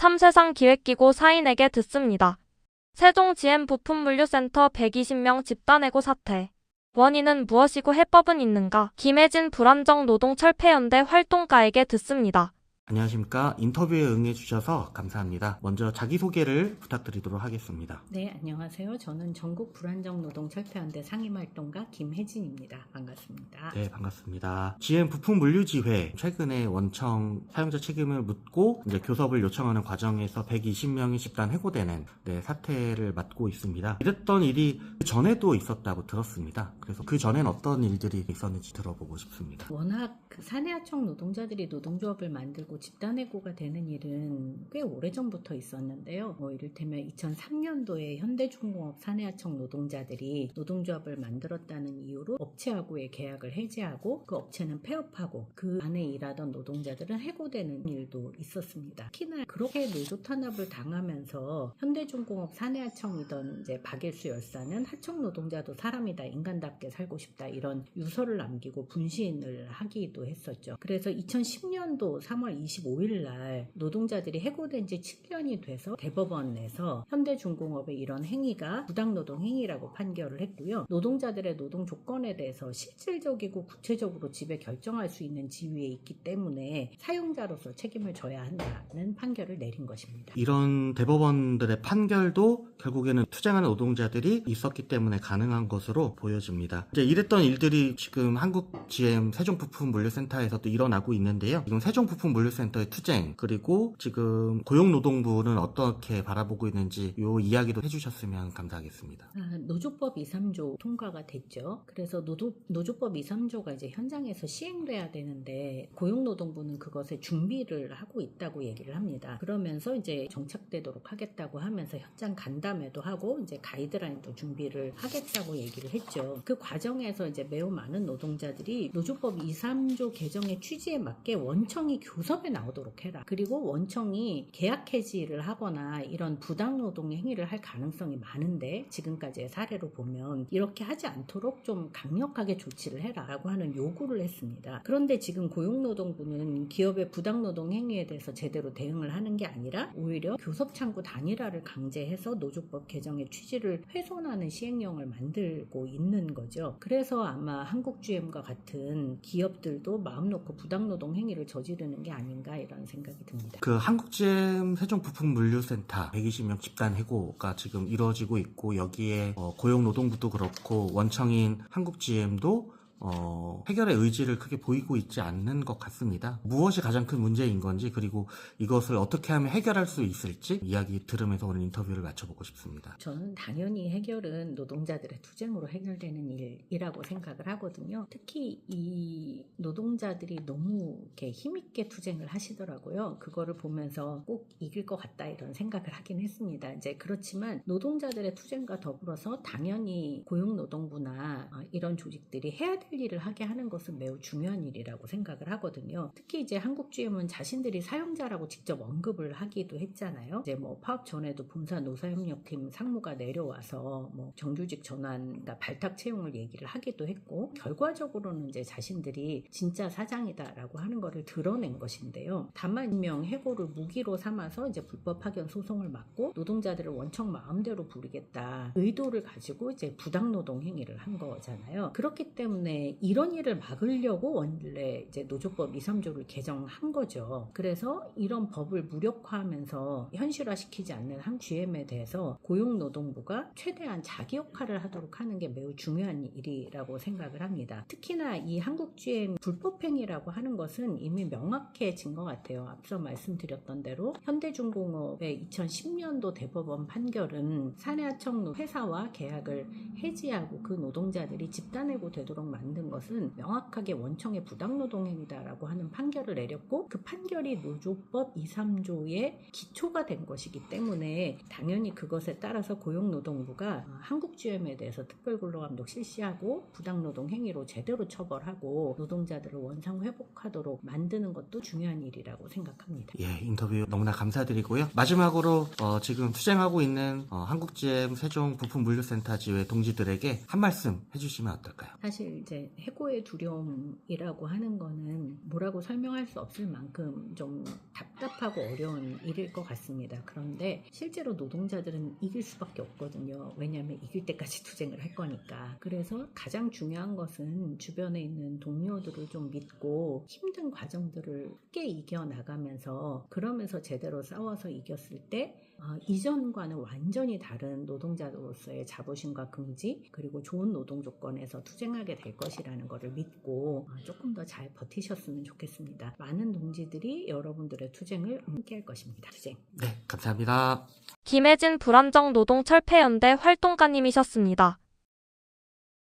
3세상기획기고 사인에게 듣습니다. 세종 GM 부품물류센터 120명 집단해고 사태. 원인은 무엇이고 해법은 있는가? 김혜진 불안정 노동철폐연대 활동가에게 듣습니다. 안녕하십니까. 인터뷰에 응해주셔서 감사합니다. 먼저 자기소개를 부탁드리도록 하겠습니다. 네, 안녕하세요. 저는 전국 불안정노동철폐연대 상임활동가 김혜진입니다. 반갑습니다. 네, 반갑습니다. GM 부품물류지회 최근에 원청 사용자 책임을 묻고 이제 교섭을 요청하는 과정에서 120명이 집단 해고되는 사태를 맡고 있습니다. 이랬던 일이 그 전에도 있었다고 들었습니다. 그래서 그 전엔 어떤 일들이 있었는지 들어보고 싶습니다. 워낙 사내하청 노동자들이 노동조합을 만들고 집단해고가 되는 일은 꽤 오래전부터 있었는데요. 이를테면 2003년도에 현대중공업 사내하청 노동자들이 노동조합을 만들었다는 이유로 업체하고의 계약을 해지하고 그 업체는 폐업하고 그 안에 일하던 노동자들은 해고되는 일도 있었습니다. 특히나 그렇게 노조 탄압을 당하면서 현대중공업 사내하청이던 이제 박일수 열사는 하청 노동자도 사람이다, 인간답게 살고 싶다 이런 유서를 남기고 분신을 하기도 했었죠. 그래서 2010년도 3월 25일 날 노동자들이 해고된 지 7년이 돼서 대법원에서 현대중공업의 이런 행위가 부당노동 행위라고 판결을 했고요. 노동자들의 노동 조건에 대해서 실질적이고 구체적으로 지배 결정할 수 있는 지위에 있기 때문에 사용자로서 책임을 져야 한다는 판결을 내린 것입니다. 이런 대법원들의 판결도 결국에는 투쟁하는 노동자들이 있었기 때문에 가능한 것으로 보여집니다. 이제 이랬던 일들이 지금 한국 GM 세종부품물류센터에서도 일어나고 있는데요. 지금 세종부품물류센터의 투쟁 그리고 지금 고용노동부는 어떻게 바라보고 있는지 이 이야기도 해주셨으면 감사하겠습니다. 노조법 2, 3조 통과가 됐죠. 그래서 노조법 2, 3조가 이제 현장에서 시행돼야 되는데 고용노동부는 그것에 준비를 하고 있다고 얘기를 합니다. 그러면서 이제 정착되도록 하겠다고 하면서 현장 간담회도 하고 이제 가이드라인도 준비를 하겠다고 얘기를 했죠. 그 과정에서 이제 매우 많은 노동자들이 노조법 2, 3조 개정의 취지에 맞게 원청이 교섭에 나오도록 해라. 그리고 원청이 계약 해지를 하거나 이런 부당노동 행위를 할 가능성이 많은데 지금까지의 사례로 보면 이렇게 하지 않도록 좀 강력하게 조치를 해라 라고 하는 요구를 했습니다. 그런데 지금 고용노동부는 기업의 부당노동 행위에 대해서 제대로 대응을 하는 게 아니라 오히려 교섭창구 단일화를 강제해서 노조법 개정의 취지를 훼손하는 시행령을 만들고 있는 거죠. 그래서 아마 한국GM과 같은 기업들도 마음 놓고 부당노동 행위를 저지르는 게 아닌가 이런 생각이 듭니다. 그 한국GM 세종부품물류센터 120명 집단 해고가 지금 이루어지고 있고 여기에 고용노동부도 그렇고 원청인 한국GM도 해결의 의지를 크게 보이고 있지 않는 것 같습니다. 무엇이 가장 큰 문제인 건지 그리고 이것을 어떻게 하면 해결할 수 있을지 이야기 들으면서 오늘 인터뷰를 마쳐보고 싶습니다. 저는 당연히 해결은 노동자들의 투쟁으로 해결되는 일이라고 생각을 하거든요. 특히 이 노동자들이 너무 이렇게 힘있게 투쟁을 하시더라고요. 그거를 보면서 꼭 이길 것 같다 이런 생각을 하긴 했습니다. 이제 그렇지만 노동자들의 투쟁과 더불어서 당연히 고용노동부나 이런 조직들이 해야 될 일을 하게 하는 것은 매우 중요한 일이라고 생각을 하거든요. 특히 이제 한국GM은 자신들이 사용자라고 직접 언급을 하기도 했잖아요. 이제 뭐 파업 전에도 본사 노사협력팀 상무가 내려와서 뭐 정규직 전환, 발탁 채용을 얘기를 하기도 했고 결과적으로는 이제 자신들이 진짜 사장이다라고 하는 것을 드러낸 것인데요. 다만 임명 해고를 무기로 삼아서 이제 불법 파견 소송을 막고 노동자들을 원청 마음대로 부리겠다 의도를 가지고 이제 부당노동 행위를 한 거잖아요. 그렇기 때문에 이런 일을 막으려고 원래 이제 노조법 2, 3조를 개정한 거죠. 그래서 이런 법을 무력화하면서 현실화시키지 않는 한국GM에 대해서 고용노동부가 최대한 자기 역할을 하도록 하는 게 매우 중요한 일이라고 생각을 합니다. 특히나 이 한국GM 불법행위라고 하는 것은 이미 명확해진 것 같아요. 앞서 말씀드렸던 대로 현대중공업의 2010년도 대법원 판결은 사내하청 회사와 계약을 해지하고 그 노동자들이 집단해고 되도록 만든 것은 명확하게 원청의 부당노동행위다라고 하는 판결을 내렸고 그 판결이 노조법 2, 3조의 기초가 된 것이기 때문에 당연히 그것에 따라서 고용노동부가 한국GM에 대해서 특별근로감독 실시하고 부당노동 행위로 제대로 처벌하고 노동자들을 원상회복하도록 만드는 것도 중요한 일이라고 생각합니다. 예, 인터뷰 너무나 감사드리고요. 마지막으로 지금 투쟁하고 있는 한국GM 세종부품물류센터 지회 동지들에게 한 말씀 해주시면 어떨까요? 사실 이제 이제 해고의 두려움이라고 하는 거는 뭐라고 설명할 수 없을 만큼 좀 답답하고 어려운 일일 것 같습니다. 그런데 실제로 노동자들은 이길 수밖에 없거든요. 왜냐하면 이길 때까지 투쟁을 할 거니까. 그래서 가장 중요한 것은 주변에 있는 동료들을 좀 믿고 힘든 과정들을 함께 이겨나가면서 그러면서 제대로 싸워서 이겼을 때 이전과는 완전히 다른 노동자로서의 자부심과 긍지 그리고 좋은 노동 조건에서 투쟁하게 될 것이라는 것을 믿고 조금 더 잘 버티셨으면 좋겠습니다. 많은 동지들이 여러분들의 투쟁을 함께 할 것입니다. 투쟁. 네, 감사합니다. 김혜진 불안정 노동 철폐연대 활동가님이셨습니다.